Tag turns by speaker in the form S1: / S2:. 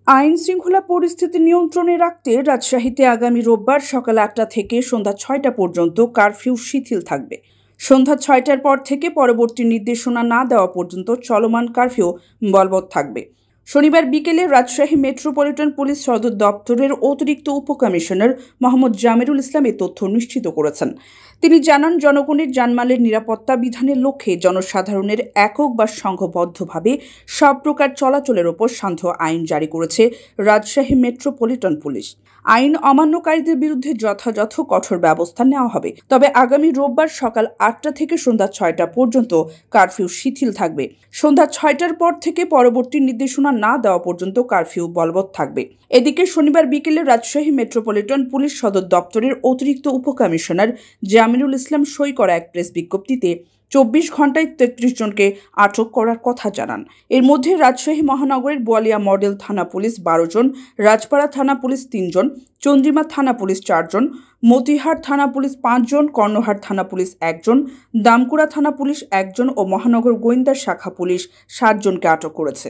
S1: আইন শৃঙ্খলা পরিস্থিতি নিয়ন্ত্রণে রাখতে রাজশাহীতে আগামী রোববার সকাল ৮টা থেকে সন্ধ্যা ৬টা পর্যন্ত কারফিউ শিথিল থাকবে। সন্ধ্যা ৬টার পর থেকে পরবর্তী নির্দেশনা না দেওয়া পর্যন্ত চলমান কারফিউ বলবৎ থাকবে। শনিবার বিকেলে রাজশাহী মেট্রোপলিটন পুলিশ সদর দপ্তরের অতিরিক্ত উপকমিশনার মোহাম্মদ জামিরুল ইসলাম এ তথ্য নিশ্চিত করেছেন। তিনি জানান, জনগণের জানমালের নিরাপত্তা বিধানের লক্ষ্যে জনসাধারণের একক বা সংঘবদ্ধভাবে সব প্রকার চলাচলের ওপর সান্ধ্য আইন জারি করেছে রাজশাহী মেট্রোপলিটন পুলিশ। আইন অমান্যকারীদের বিরুদ্ধে যথাযথ কঠোর ব্যবস্থা নেওয়া হবে। তবে আগামী রোববার সকাল ৮টা থেকে সন্ধ্যা ৬টা পর্যন্ত কারফিউ শিথিল থাকবে। সন্ধ্যা ৬টার পর থেকে পরবর্তী নির্দেশনা না দেওয়া পর্যন্ত কারফিউ বলবৎ থাকবে। এদিকে শনিবার বিকেলে রাজশাহী মেট্রোপলিটন পুলিশ সদর দপ্তরের অতিরিক্ত উপকমিশনার জামিরুল ইসলাম সই করা এক প্রেস বিজ্ঞপ্তিতে ২৪ ঘণ্টায় ৩৩ জনকে আটক করার কথা জানান। এর মধ্যে রাজশাহী মহানগরের বোয়ালিয়া মডেল থানা পুলিশ ১২ জন, রাজপাড়া থানা পুলিশ ৩ জন, চন্দ্রিমা থানা পুলিশ ৪ জন, মতিহার থানা পুলিশ ৫ জন, কর্ণহাট থানা পুলিশ ১ জন, দামকুড়া থানা পুলিশ ১ জন ও মহানগর গোয়েন্দা শাখা পুলিশ ৭ জনকে আটক করেছে।